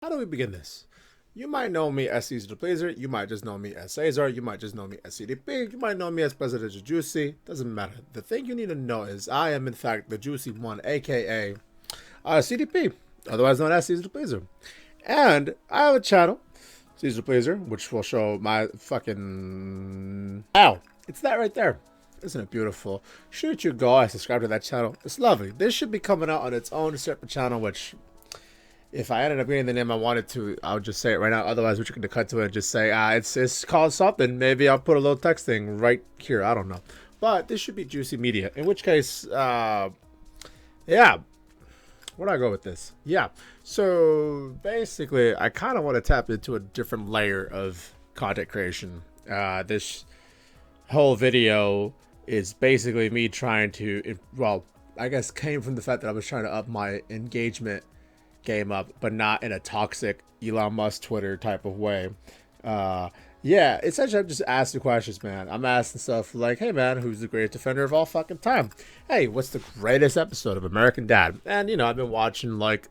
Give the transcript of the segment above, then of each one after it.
How do we begin this? You might know me as Caesar the Blazer, you might just know me as Caesar, you might just know me as CDP, you might know me as President Juicy, doesn't matter. The thing you need to know is I am in fact the Juicy One, aka CDP, otherwise known as Caesar the Blazer. And I have a channel, Caesar the Blazer, which will show my fucking... Ow! It's that right there. Isn't it beautiful? Should you go and subscribe to that channel? It's lovely. This should be coming out on its own separate channel, which... if I ended up getting the name I wanted to, I would just say it right now. Otherwise, we're just going to cut to it and just say, it's called something. Maybe I'll put a little text thing right here. I don't know. But this should be Juicy Media. In which case, yeah. Where do I go with this? Yeah. So, basically, I kind of want to tap into a different layer of content creation. This whole video is basically me trying to, well, I guess came from the fact that I was trying to up my engagement game up, but not in a toxic Elon Musk Twitter type of way. Yeah, essentially I'm just asking questions, man. I'm asking stuff like, hey man, who's the greatest defender of all fucking time? Hey, what's the greatest episode of American Dad? And you know, I've been watching like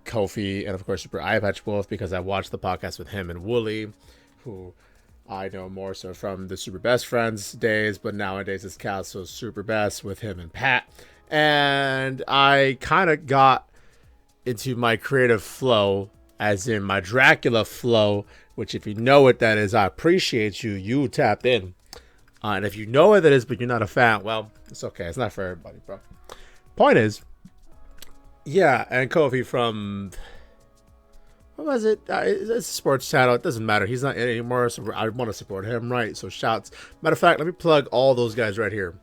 Kofi and of course Super Eye Patch Wolf because I watched the podcast with him and Wooly, who I know more so from the Super Best Friends days, but nowadays it's Castle Super Best with him and Pat. And I kind of got into my creative flow, as in my Dracula flow, which if you know what that is, I appreciate you. You tapped in. And if you know what that is, but you're not a fan, well, it's okay. It's not for everybody, bro. Point is, yeah, and Kofi from, what was it? It's a sports channel. It doesn't matter. He's not in it anymore, so I want to support him, right? So shouts. Matter of fact, let me plug all those guys right here.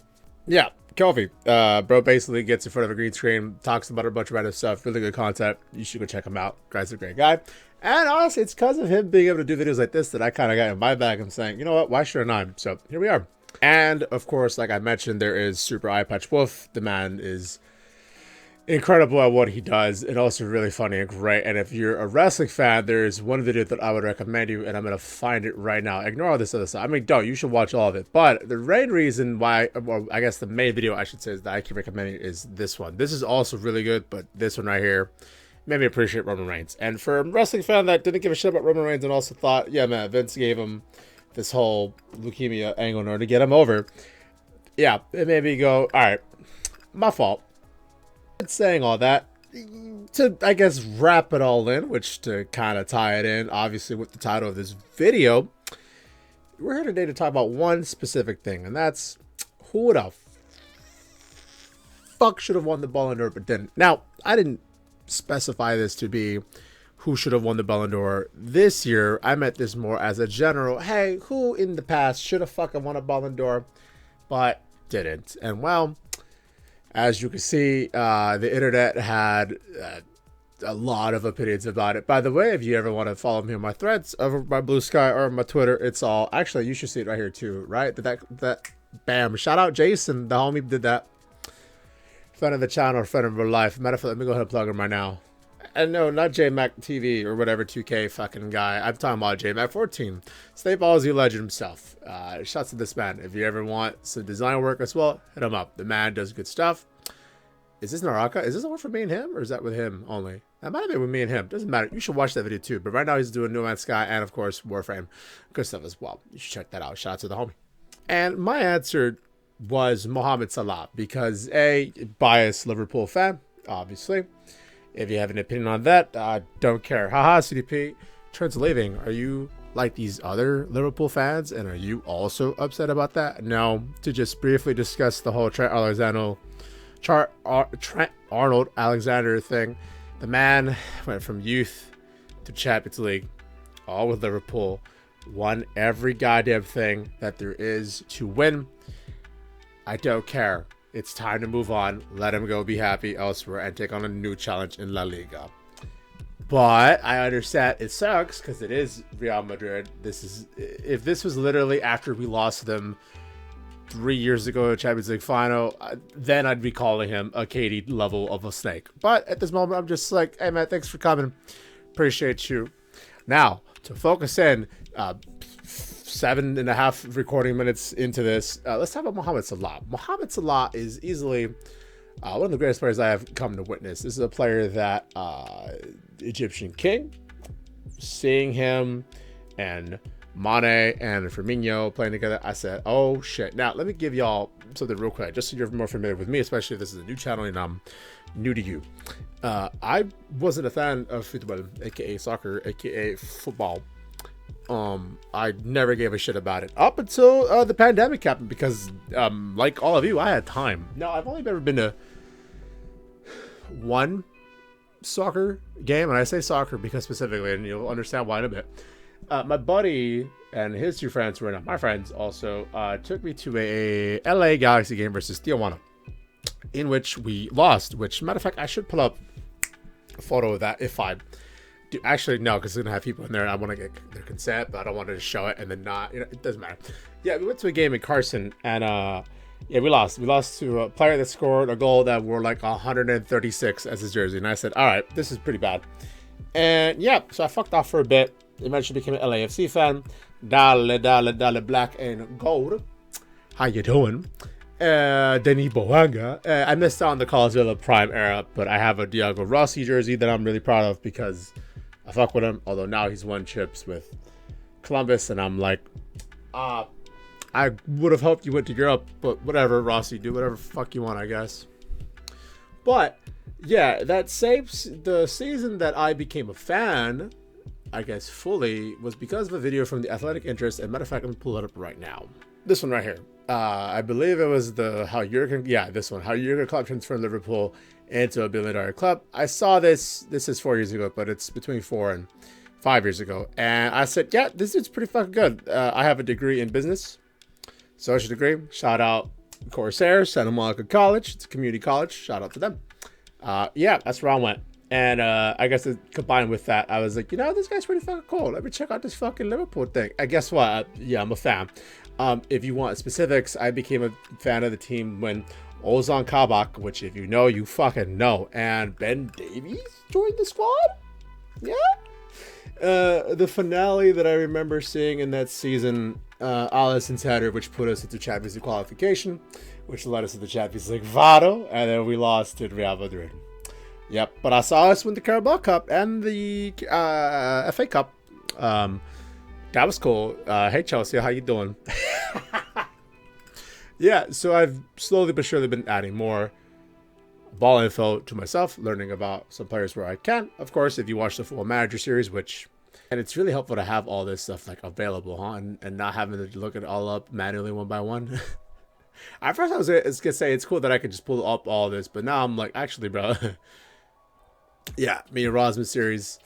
Yeah, Kofi, bro basically gets in front of a green screen, talks about a bunch of random stuff, really good content. You should go check him out. Guy's a great guy. And honestly, it's because of him being able to do videos like this that I kind of got in my bag and saying, you know what, why shouldn't I? So here we are. And of course, like I mentioned, there is Super Eye Patch Wolf. The man is incredible at what he does and also really funny and great. And if you're a wrestling fan, there's one video that I would recommend you, and I'm gonna find it right now. Ignore all this other stuff. I mean, don't, you should watch all of it, but the main reason why, well, I guess the main video I should say is that I keep recommending is this one. This is also really good, but this one right here made me appreciate Roman Reigns. And for a wrestling fan that didn't give a shit about Roman Reigns and also thought, yeah man, Vince gave him this whole leukemia angle in order to get him over, yeah, it made me go, all right, my fault. Saying all that, to I guess wrap it all in, which to kind of tie it in obviously with the title of this video, we're here today to talk about one specific thing, and that's who the fuck should have won the Balon d'Or but didn't. Now, I didn't specify this to be who should have won the Balon d'Or this year. I meant this more as a general, hey, who in the past should have fucking won a Balon d'Or but didn't. And well, as you can see, the internet had a lot of opinions about it. By the way, if you ever want to follow me on my threads over my Blue Sky or my Twitter, it's all... Actually, you should see it right here too, right? That bam. Shout out Jason, the homie did that. Friend of the channel, friend of real life. Matter of fact, let me go ahead and plug him right now. And no, not JMac TV or whatever 2K fucking guy. I'm talking about JMac 14. Stay Ballsy legend himself. Shouts to this man. If you ever want some design work as well, hit him up. The man does good stuff. Is this Naraka? Is this the one for me and him? Or is that with him only? That might have been with me and him. Doesn't matter. You should watch that video too. But right now he's doing No Man's Sky and of course Warframe. Good stuff as well. You should check that out. Shout out to the homie. And my answer was Mohamed Salah. Because A, biased Liverpool fan, obviously. If you have an opinion on that, don't care. Haha, CDP. Trent's leaving. Are you like these other Liverpool fans? And are you also upset about that? No. To just briefly discuss the whole Trent Arnold Alexander thing. The man went from youth to Champions League, all with Liverpool. Won every goddamn thing that there is to win. I don't care. It's time to move on. Let him go be happy elsewhere and take on a new challenge in La Liga. But I understand it sucks because it is Real Madrid. If this was literally after we lost them 3 years ago in Champions League final, then I'd be calling him a Katie level of a snake. But at this moment, I'm just like, hey man, thanks for coming. Appreciate you. Now, to focus in, 7.5 recording minutes into this, let's talk about Mohamed Salah. Mohamed Salah is easily one of the greatest players I have come to witness. This is a player that Egyptian king, seeing him and Mane and Firmino playing together, I said, oh shit. Now, let me give y'all something real quick, just so you're more familiar with me, especially if this is a new channel and I'm new to you. I wasn't a fan of football, aka soccer, aka football. I never gave a shit about it up until the pandemic happened, because like all of you, I had time. Now, I've only ever been to one soccer game, and I say soccer because specifically, and you'll understand why in a bit. My buddy and his two friends, who are not my friends, also took me to a LA Galaxy game versus Tijuana, in which we lost. Which, matter of fact, I should pull up a photo of that if I do. Actually, no, because it's gonna have people in there, and I want to get their consent, but I don't want to show it and then not. It doesn't matter. Yeah, we went to a game in Carson, and yeah, we lost. We lost to a player that scored a goal that were like 136 as his jersey, and I said, all right, this is pretty bad. And yeah, so I fucked off for a bit. Eventually became an LAFC fan. Dale, black and gold. How you doing? Denis Boanga. I missed out on the Carlos Vela Prime era, but I have a Diego Rossi jersey that I'm really proud of because I fuck with him. Although now he's won chips with Columbus, and I'm like, I would have hoped you went to Europe, but whatever, Rossi, do whatever the fuck you want, I guess. But yeah, the season that I became a fan, I guess fully, was because of a video from the Athletic Interest. And matter of fact, I'm gonna pull it up right now. This one right here. I believe it was how Jurgen Klopp transferred Liverpool into a billion-dollar club. I saw this is 4 years ago, but it's between 4 and 5 years ago. And I said, yeah, this is pretty fucking good. I have a degree in business, social degree. Shout out Corsair, Santa Monica College. It's a community college. Shout out to them. Yeah, that's where I went. And I guess combined with that, I was like, this guy's pretty fucking cool. Let me check out this fucking Liverpool thing. And guess what? Yeah, I'm a fan. If you want specifics, I became a fan of the team when Ozan Kabak, which if you know, you fucking know, and Ben Davies joined the squad. Yeah. The finale that I remember seeing in that season, Alisson's header, which put us into Champions League qualification, which led us to the Champions League Vado, and then we lost to Real Madrid. Yep, but I saw us win the Carabao Cup and the FA Cup. That was cool. Hey Chelsea, how you doing? Yeah, so I've slowly but surely been adding more ball info to myself, learning about some players where I can. Of course, if you watch the Football Manager series, and it's really helpful to have all this stuff like available, huh? And not having to look it all up manually one by one. At first I was gonna say it's cool that I could just pull up all this, but now I'm like, actually, bro. Yeah, me and Rosman series,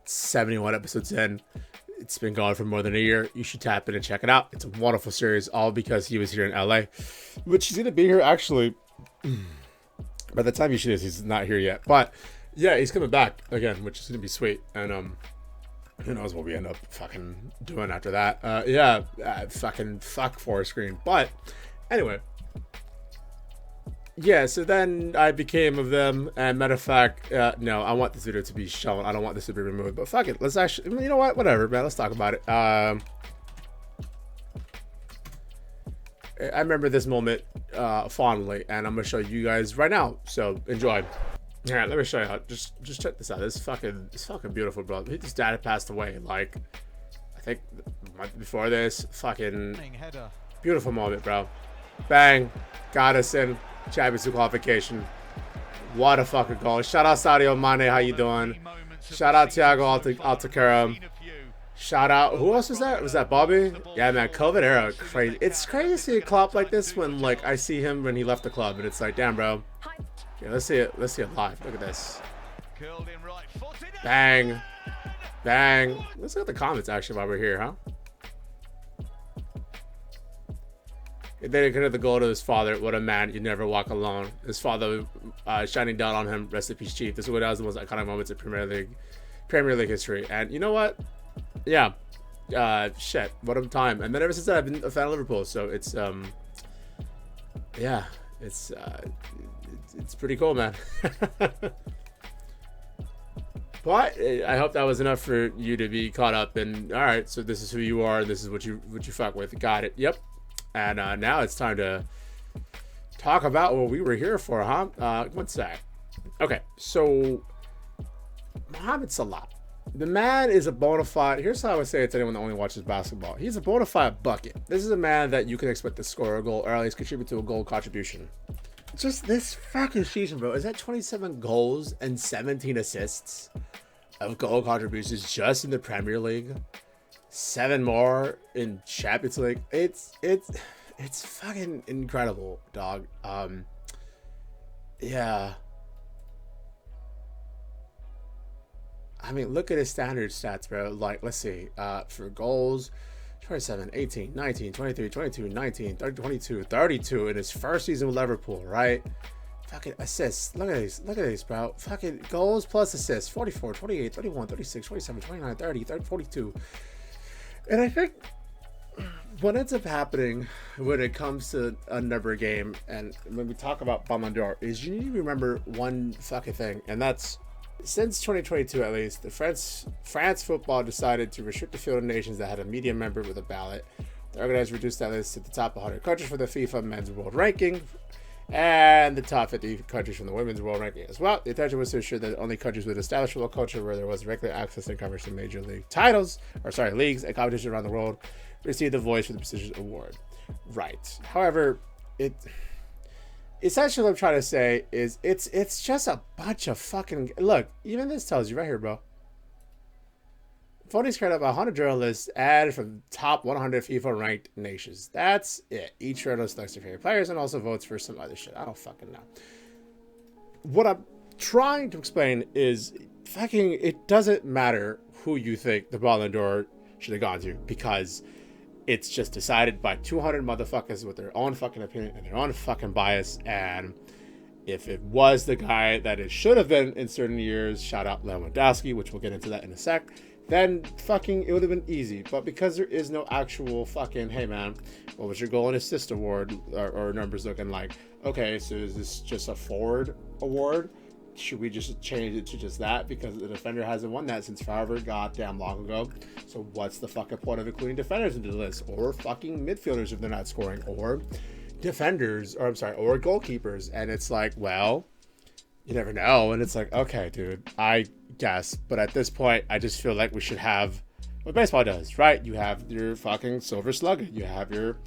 71 episodes in. It's been going for more than a year. You should tap in and check it out. It's a wonderful series, all because he was here in LA, which he's going to be here actually. By the time you shoot this, he's not here yet. But yeah, he's coming back again, which is going to be sweet. And who knows what we end up fucking doing after that. Yeah, fucking fuck Forest Green. But anyway. Yeah, so then I became of them, and matter of fact, no, I want this video to be shown. I don't want this to be removed, but fuck it. Let's actually, you know what? Whatever, man. Let's talk about it. I remember this moment fondly, and I'm going to show you guys right now, so enjoy. All right, let me show you. Just check this out. This is fucking beautiful, bro. His dad had passed away, like, I think the month before this. Fucking beautiful moment, bro. Bang. Got us in Champions League qualification. What a fucking goal. Shout out Sadio Mane, how you doing? Shout out Thiago Alcantara. Shout out, who else was that? Was that Bobby? Yeah, man, COVID era, crazy. It's crazy to see a Klopp like this when, like, I see him when he left the club, and it's like, damn, bro. Okay, let's see it live. Look at this. Bang. Bang. Let's look at the comments, actually, while we're here, huh? They could have the goal to his father. What a man. You never walk alone. His father shining down on him. Rest in peace, Chief. This is what was the most iconic moments in Premier League history. And you know what? Yeah. Shit. What a time. And then ever since then, I've been a fan of Liverpool. So it's yeah. It's pretty cool, man. But I hope that was enough for you to be caught up. And all right, so this is who you are. This is what you fuck with. Got it. Yep. And now it's time to talk about what we were here for, huh? One sec. Okay, so Mohamed Salah. The man is a bona fide. Here's how I would say it to anyone that only watches basketball. He's a bona fide bucket. This is a man that you can expect to score a goal or at least contribute to a goal contribution. Just this fucking season, bro. Is that 27 goals and 17 assists of goal contributions just in the Premier League? 7 more in Champions League. It's fucking incredible, dog. Yeah. I mean, look at his standard stats, bro. Like, let's see. For goals, 27, 18, 19, 23, 22, 19, 30, 22, 32 in his first season with Liverpool, right? Fucking assists. Look at these. Look at these, bro. Fucking goals plus assists. 44, 28, 31, 36, 27, 29, 30, 30, 42. And I think what ends up happening when it comes to a number game and when we talk about Balon d'Or is you need to remember one fucking thing, and that's since 2022 at least, the France football decided to restrict the field of nations that had a media member with a ballot. The organizers reduced that list to the top 100 countries for the FIFA Men's World Ranking and the top 50 countries from the Women's World Ranking as well. The intention was to ensure that only countries with established football culture where there was regular access and coverage to major league leagues and competitions around the world received the voice for the prestigious award. Right. However, essentially what I'm trying to say is it's just a bunch of fucking look. Even this tells you right here, bro. Voting spread up 100 journalists added from top 100 FIFA ranked nations. That's it. Each journalist selects their favorite players and also votes for some other shit. I don't fucking know. What I'm trying to explain is fucking it doesn't matter who you think the Ballon d'Or should have gone to because it's just decided by 200 motherfuckers with their own fucking opinion and their own fucking bias. And if it was the guy that it should have been in certain years, shout out Lewandowski, which we'll get into that in a sec, then fucking it would have been easy. But because there is no actual fucking, hey man, what was your goal and assist award or numbers looking like? Okay, so is this just a forward award? Should we just change it to just that because the defender hasn't won that since however goddamn long ago? So what's the fucking point of including defenders into the list or fucking midfielders if they're not scoring or defenders or goalkeepers? And it's like, well, you never know. And it's like, okay, dude, I guess. But at this point, I just feel like we should have what baseball does, right? You have your fucking Silver Slugger, you have your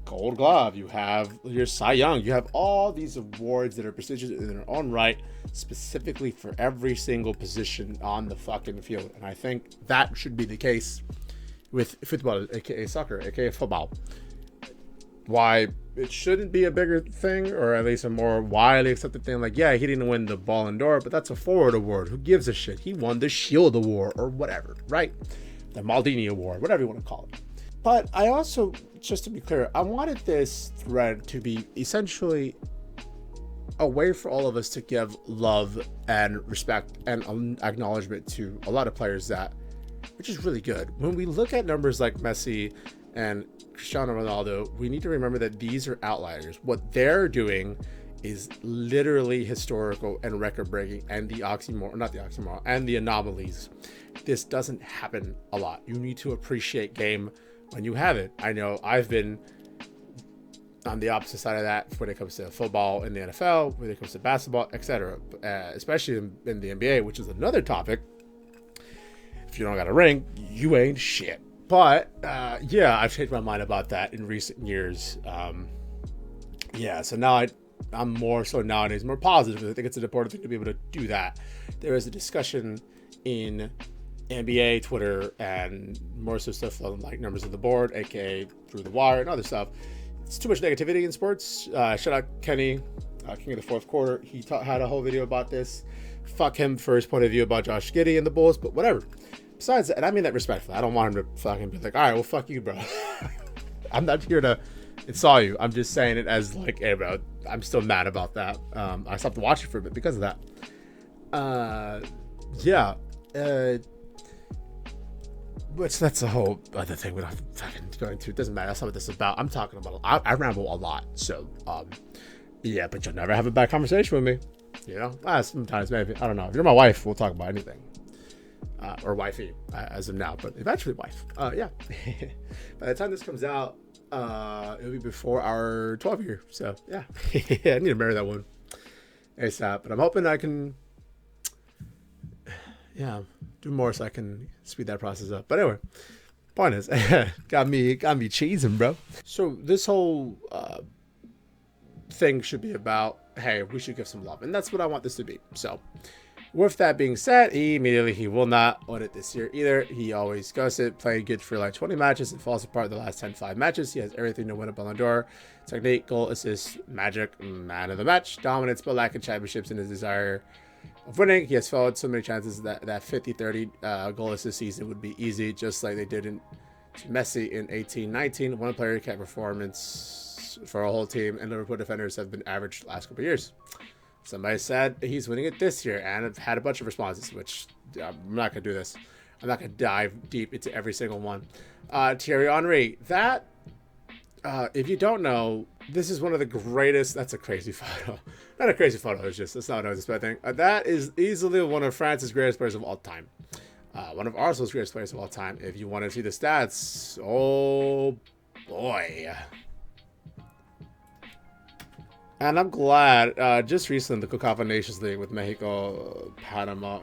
Gold Glove, you have your Cy Young, you have all these awards that are prestigious in their own right, specifically for every single position on the fucking field. And I think that should be the case with football, aka soccer, aka football. Why it shouldn't be a bigger thing, or at least a more widely accepted thing. Like, yeah, he didn't win the Ballon d'Or, but that's a forward award. Who gives a shit? He won the Shield Award or whatever, right? The Maldini Award, whatever you want to call it. But I also, just to be clear, I wanted this thread to be essentially a way for all of us to give love and respect and acknowledgement to a lot of players which is really good. When we look at numbers like Messi and Cristiano Ronaldo, we need to remember that these are outliers. What they're doing is literally historical and record-breaking, and and the anomalies. This doesn't happen a lot. You need to appreciate game when you have it. I know I've been on the opposite side of that when it comes to football in the NFL, when it comes to basketball, etc. Especially in the NBA, which is another topic. If you don't got a ring, you ain't shit. But yeah, I've changed my mind about that in recent years. So now I'm more so nowadays more positive because I think it's an important thing to be able to do that. There is a discussion in NBA, Twitter, and more so stuff like numbers on the board, aka Through the Wire, and other stuff. It's too much negativity in sports. Shout out Kenny, King of the Fourth Quarter. He had a whole video about this. Fuck him for his point of view about Josh Giddey and the Bulls, but whatever. Besides that, and I mean that respectfully, I don't want him to fucking be like, all right, well, fuck you, bro. I'm not here to insult you. I'm just saying it as like, hey, bro, I'm still mad about that. I stopped watching for a bit because of that. Which that's a whole other thing we're not fucking going to. It doesn't matter. That's not what this is about. I'm talking about. I ramble a lot. So, yeah, but you'll never have a bad conversation with me. You know, sometimes maybe. I don't know. If you're my wife, we'll talk about anything. Or wifey, as of now, but eventually wife. Yeah. By the time this comes out, it'll be before our 12 year. So yeah, yeah, I need to marry that one ASAP. But I'm hoping I can. Yeah. do more so I can speed that process up. But anyway, point is, got me cheesing, bro. So this whole thing should be about, hey, we should give some love, and that's what I want this to be. So with that being said, he will not win it this year either. He always goes it, playing good for like 20 matches and falls apart the last 10-5 matches. He has everything to win a Balon d'Or. Technique, goal, assist, magic, man of the match, dominance, but lacking championships in his desire of winning. He has failed so many chances that 50-30 goal assist season would be easy, just like they did in Messi in 18-19. One player can't performance for a whole team, and Liverpool defenders have been average the last couple of years. Somebody said he's winning it this year, and I've had a bunch of responses, which I'm not going to do this. I'm not going to dive deep into every single one. Thierry Henry, that, if you don't know, this is one of the greatest. That's a crazy photo. Not a crazy photo, that's not what I was expecting. That is easily one of France's greatest players of all time. One of Arsenal's greatest players of all time. If you want to see the stats, oh boy. And I'm glad, just recently, the CONCACAF Nations League with Mexico, Panama,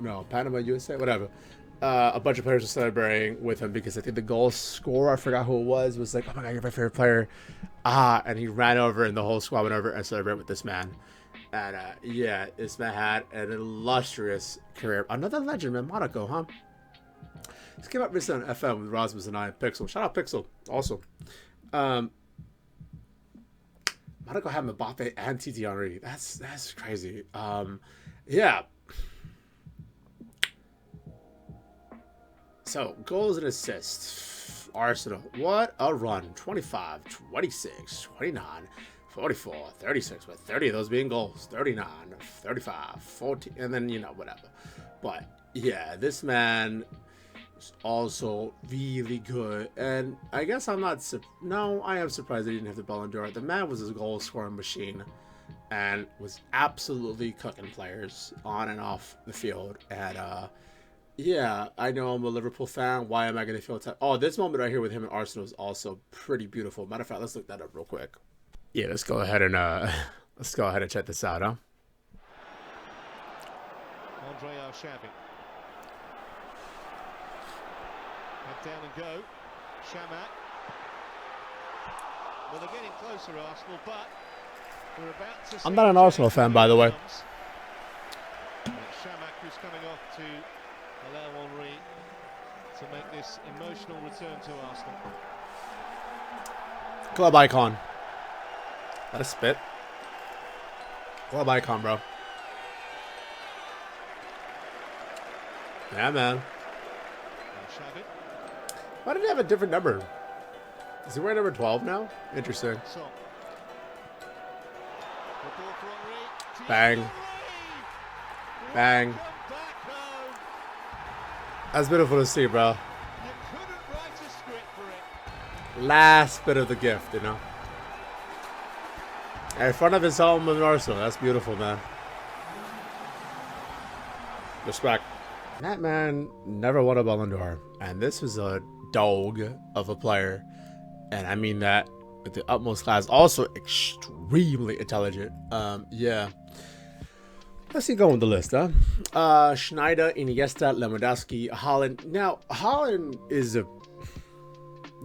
USA, whatever. A bunch of players were celebrating with him because I think the goal scorer, I forgot who it was like, oh my God, you're my favorite player. And he ran over and the whole squad went over and celebrated with this man. And yeah, this man had an illustrious career. Another legend, man, Monaco, huh? This came up recently on FM with Rasmus and I and Pixel. Shout out Pixel, also. Monaco had Mbappe and Titi Henry. That's crazy. Yeah. So, goals and assists. Arsenal. What a run. 25, 26, 29, 44, 36, with 30 of those being goals. 39, 35, 40, and then, whatever. But, yeah, this man is also really good. And I guess I'm not... No, I am surprised they didn't have the Balon d'Or. The man was a goal-scoring machine and was absolutely cooking players on and off the field. And, yeah, I know I'm a Liverpool fan. Why am I going to feel... Oh, this moment right here with him and Arsenal is also pretty beautiful. Matter of fact, let's look that up real quick. Yeah, let's go ahead and check this out, huh? Andre Arshavin. Head down and go. Shamak. Well, they're getting closer, Arsenal, but we're about to... I'm not an Arsenal fan, by the way. Shamak, who's coming off to allow Henry to make this emotional return to Arsenal. Club icon. Let us spit. Club icon, bro. Yeah, man. Why did he have a different number? Is he wearing number 12 now? Interesting. Bang. Bang. That's beautiful to see, bro. Last bit of the gift, in front of his home in Arsenal. That's beautiful, man. Respect. That man never won a Balon d'Or, and this was a dog of a player, and I mean that with the utmost class. Also extremely intelligent. Yeah. Let's keep going with the list, huh? Schneider, Iniesta, Lewandowski, Haaland. Now, Haaland is a...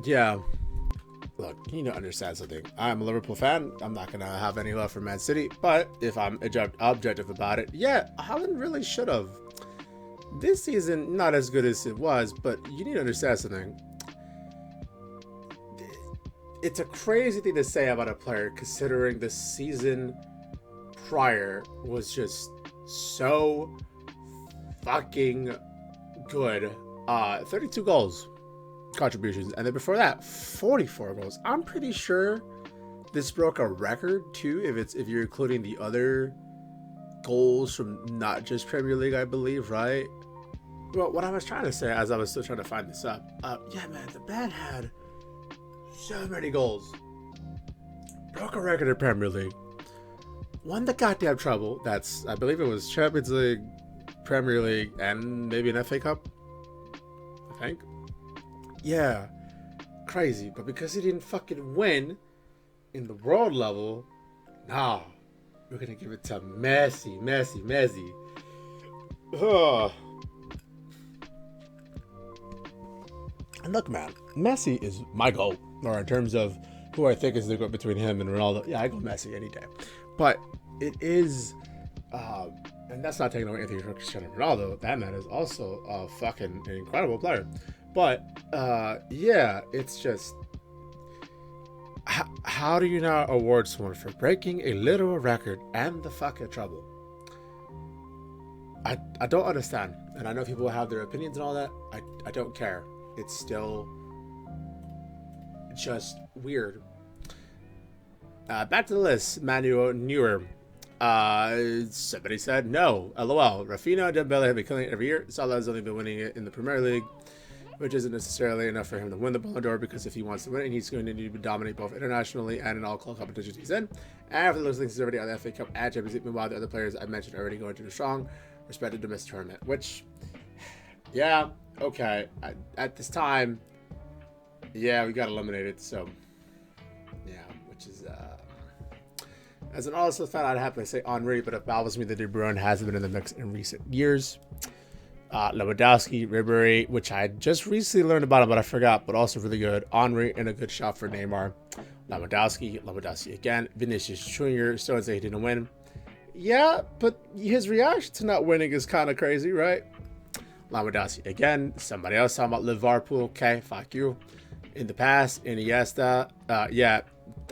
Yeah. Look, you need to understand something. I'm a Liverpool fan. I'm not going to have any love for Man City. But if I'm objective about it, yeah, Haaland really should have. This season, not as good as it was, but you need to understand something. It's a crazy thing to say about a player, considering the season prior was just so fucking good. 32 goals contributions, and then before that 44 goals. I'm pretty sure this broke a record too, if you're including the other goals from not just Premier League, I believe, right? Well, what I was trying to say as I was still trying to find this up, yeah, man, the man had so many goals, broke a record in Premier League, won the goddamn treble. That's, I believe it was Champions League, Premier League, and maybe an FA Cup, I think. Yeah, crazy. But because he didn't fucking win in the world level, nah, we're gonna give it to Messi. Ugh. And look, man, Messi is my GOAT, or in terms of who I think is the GOAT between him and Ronaldo. Yeah, I go Messi any day. But it is, and that's not taking away anything from Cristiano Ronaldo. That man is also a fucking incredible player. But yeah, it's just, how do you not award someone for breaking a literal record and the fucking trouble? I don't understand. And I know people have their opinions and all that. I don't care. It's still just weird. Back to the list. Manuel Neuer. Somebody said no. LOL. Rafinha, Dembele have been killing it every year. Salah has only been winning it in the Premier League, which isn't necessarily enough for him to win the Ballon d'Or, because if he wants to win it, he's going to need to dominate both internationally and in all club competitions he's in. And after those things, he's already on the FA Cup and Champions League. Meanwhile, the other players I mentioned already going to the strong, respected domestic tournament. Which, yeah, okay. At this time, yeah, we got eliminated. So, yeah, which is as an Arsenal fan, I'd happily say Henry, but it bothers me that De Bruyne hasn't been in the mix in recent years. Lewandowski, Ribery, which I just recently learned about him, but I forgot, but also really good. Henry, and a good shot for Neymar. Lewandowski again. Vinicius Jr. still say he didn't win. Yeah, but his reaction to not winning is kind of crazy, right? Lewandowski again. Somebody else talking about Liverpool. Okay, fuck you. In the past, Iniesta. Yeah,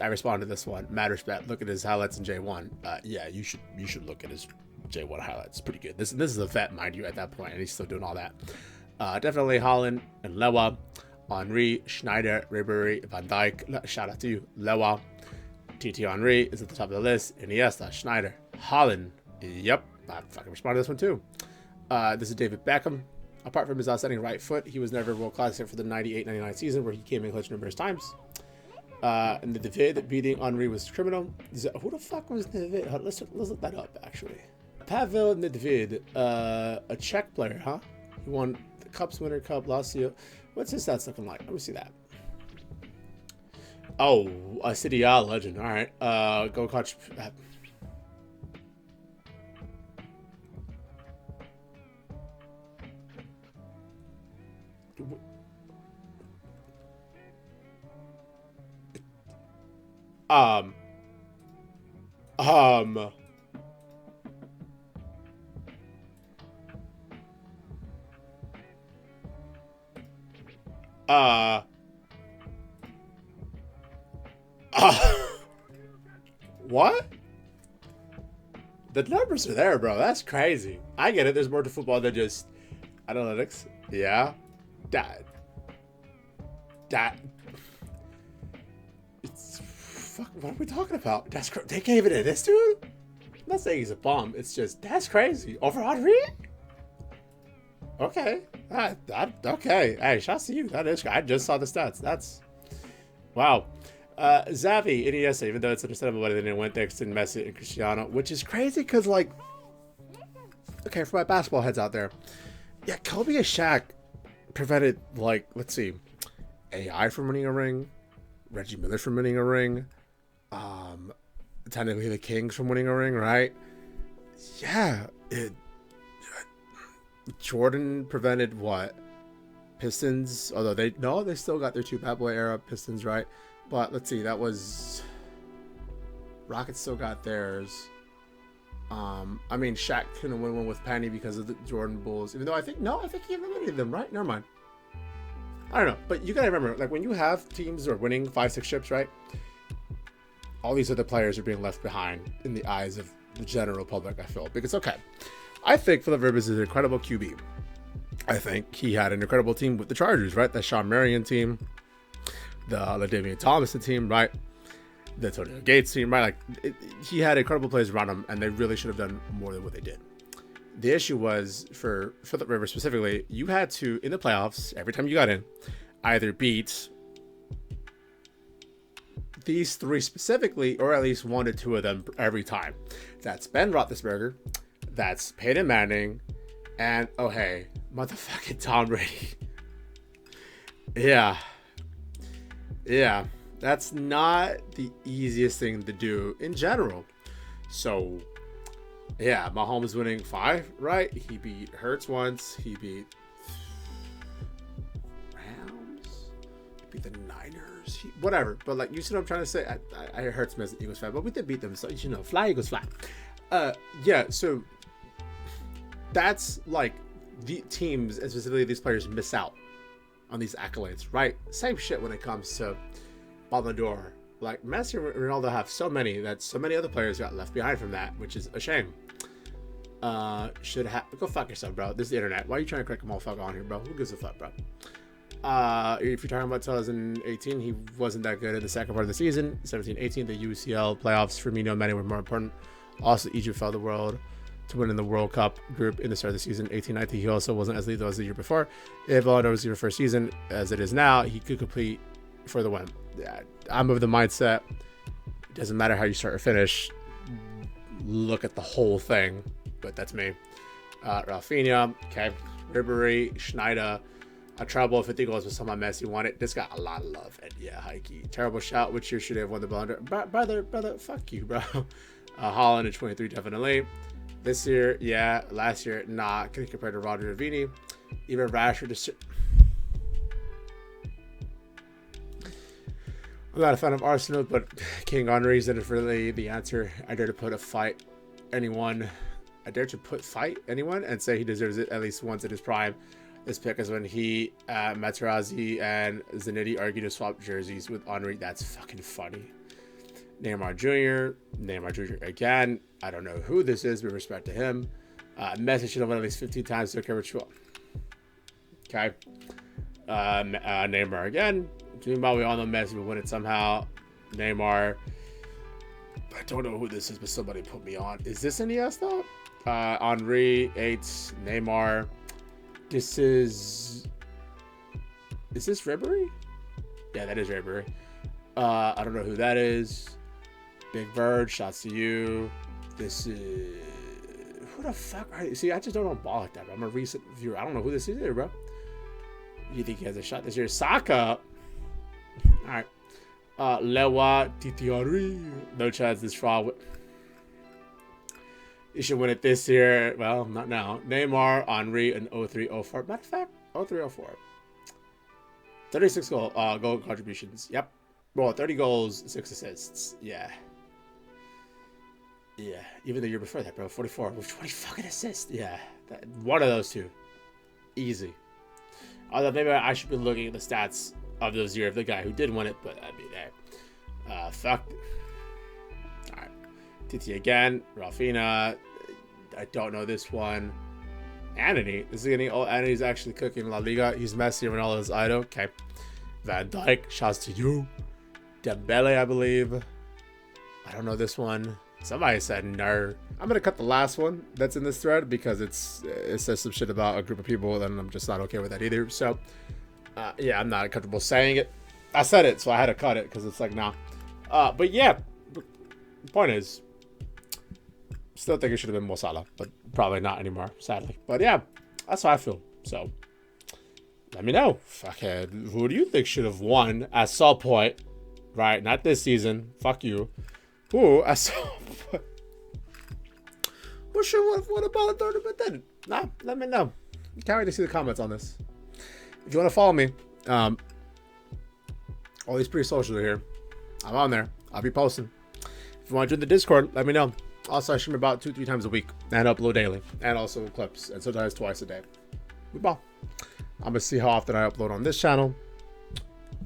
I responded to this one. Mad respect. Look at his highlights in J1. Yeah, you should look at his J1 highlights. Pretty good. This is a vet, mind you, at that point, and he's still doing all that. Definitely Haaland and Lewa, Henry, Schneider, Ribery, Van Dijk. Shout out to you, Lewa. TT Henry is at the top of the list. Iniesta, Schneider, Haaland. Yep, I fucking responded to this one too. This is David Beckham. Apart from his outstanding right foot, he was never world class except for the 98-99 season, where he came in clutch numerous times. And the David beating Henry was criminal. Who the fuck was David? Let's look that up, actually. Pavel Nedved, a Czech player, huh? He won the Cups, Winter Cup, Lazio. What's his stats looking like? Let me see that. Oh, a City A legend. All right. Go catch. Um. What? The numbers are there, bro. That's crazy. I get it. There's more to football than just analytics. Yeah. That. It's fuck. What are we talking about? That's they gave it to this dude. I'm not saying he's a bum. It's just that's crazy. Over Henry? Okay. Okay. Hey, shout out to you. That is. I just saw the stats. That's wow. Xavi, Iniesta, even though it's understandable why they didn't win thanks to Messi and Cristiano, which is crazy because, like, okay, for my basketball heads out there, yeah, Kobe and Shaq prevented, like, let's see, AI from winning a ring, Reggie Miller from winning a ring, technically the Kings from winning a ring, right? Yeah, Jordan prevented what? Pistons, although they still got their two bad boy era Pistons, right? But let's see, that was Rockets still got theirs. I mean, Shaq couldn't win one with Penny because of the Jordan Bulls. Even though I think he eliminated them, right? Never mind. I don't know, but you gotta remember, like when you have teams who are winning 5-6 chips, right? All these other players are being left behind in the eyes of the general public. I feel because okay, I think Philip Rivers is an incredible QB. I think he had an incredible team with the Chargers, right? That Sean Marion team. The LaDainian Tomlinson team, right? The Antonio Gates team, right? Like he had incredible players around him, and they really should have done more than what they did. The issue was for Philip Rivers specifically, you had to in the playoffs every time you got in, either beat these three specifically, or at least one or two of them every time. That's Ben Roethlisberger, that's Peyton Manning, and oh hey, motherfucking Tom Brady. Yeah, that's not the easiest thing to do in general. So, yeah, Mahomes winning 5, right? He beat Hurts once. He beat Rams. beat the Niners. Whatever. But, like, you see what I'm trying to say? I hurts me as an Eagles fan, but we did beat them. So, you know, fly, Eagles, fly. Yeah, so that's, like, the teams, and specifically these players, miss out on these accolades, right? Same shit when it comes to Balon d'Or. Like, Messi and Ronaldo have so many that so many other players got left behind from that, which is a shame. Should have go fuck yourself, bro. This is the internet. Why are you trying to crack a motherfucker on here, bro? Who gives a fuck, bro? If you're talking about 2018, he wasn't that good in the second part of the season. 17-18, the UCL playoffs for Firmino and Mane were more important. Also, Egypt fell the world to win in the World Cup group in the start of the season. 18-19, he also wasn't as lethal as the year before. If Balon d'Or was your first season, as it is now, he could complete for the win. Yeah, I'm of the mindset, it doesn't matter how you start or finish. Look at the whole thing. But that's me. Rafinha, okay, Ribery, Schneider, a treble, 50 goals with someone Messi won it. This got a lot of love. And yeah, Heike. Terrible shout. Which year should have won the Balon d'Or? Brother, fuck you, bro. Holland in 23, definitely. This year, yeah. Last year, nah. Can you compare to Rodri or Vini? Even Rashford. I'm not a fan of Arsenal, but King Henry is definitely the answer. I dare to put fight anyone and say he deserves it at least once in his prime. This pick is when he, Materazzi, and Zanetti argued to swap jerseys with Henry. That's fucking funny. Neymar Jr. again. I don't know who this is, with respect to him. Messi should have won at least 15 times to cover 12. Okay. Neymar again. Meanwhile, we all know Messi will win it somehow. Neymar. I don't know who this is, but somebody put me on. Is this NES though? Henry, 8, Neymar. This is this Ribery? Yeah, that is Ribery. I don't know who that is. Big Bird, shots to you. This is who the fuck are you? See, I just don't know ball like that, bro. I'm a recent viewer. I don't know who this is either, bro. You think he has a shot this year? Saka. Alright. Lewa Titiari. No chance this fraud. You should win it this year. Well, not now. Neymar, Henry, and 0304. Matter of fact, 0304. 36 goal contributions. Yep. Well, 30 goals, 6 assists. Yeah. Yeah. Even the year before that, bro. 44 with 20 fucking assists. Yeah. One of those two. Easy. Although maybe I should be looking at the stats of those years of the guy who did win it, but I'd be there. Fuck. Alright. Titi again. Rafinha. I don't know this one. Anthony. This is getting old. Anthony's actually cooking La Liga. He's Messi and Ronaldo's idol. Okay. Van Dijk. Shouts to you. Dembele, I believe. I don't know this one. Somebody said no. I'm going to cut the last one that's in this thread because it says some shit about a group of people and I'm just not okay with that either. So, yeah, I'm not comfortable saying it. I said it, so I had to cut it because it's like, nah. But yeah, the point is, still think it should have been Mo Salah, but probably not anymore, sadly. But yeah, that's how I feel. So, let me know. Fuckhead, who do you think should have won at some point? Right, not this season. Fuck you. Who at some point? Who should have won a Balon d'Or but didn't? Nah, let me know. Can't wait to see the comments on this. If you want to follow me, all these pretty socials are here. I'm on there. I'll be posting. If you want to join the Discord, let me know. Also, I stream about 2-3 times a week and upload daily, and also clips, and sometimes twice a day. We ball. I'm gonna see how often I upload on this channel.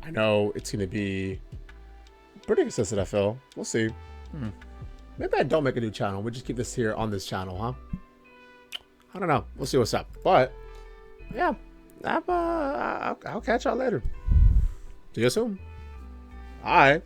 I know it's gonna be pretty consistent. I feel. We'll see. Maybe I don't make a new channel. We'll just keep this here on this channel, huh? I don't know. We'll see what's up. But yeah, I'll catch y'all later. See you soon. Bye.